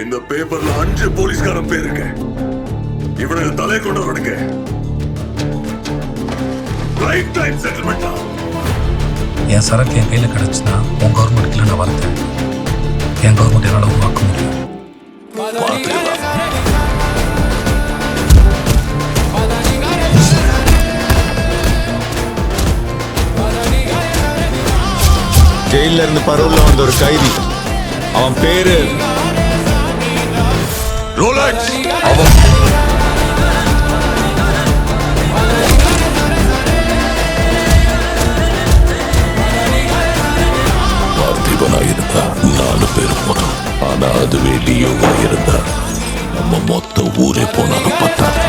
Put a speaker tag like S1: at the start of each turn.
S1: இந்த பேப்பர்ல 5 போலீஸ்காரன் பேர் இருக்கு. இவனுக்கு தலை கொண்டவனுக்கு லைஃப் டைம் செட்டில்மெண்ட்.
S2: என் சரக்கு என் கையில் கிடைச்சுன்னா உன் கவர்மெண்ட்டுக்கு நான் வரத்தேன். என் கவர்மெண்ட் என்னால் உருவாக்க முடியும்.
S3: ஜெயில இருந்து பரோல்ல வந்த ஒரு கைதி, அவன் பேரு
S1: ரோலக்ஸ்.
S4: பார்த்திபனா இருந்தா 4 பேர் போனோம். ஆனா அதுவே லியோவா இருந்தா நம்ம மொத்த ஊரே போனாலும் பத்தாது.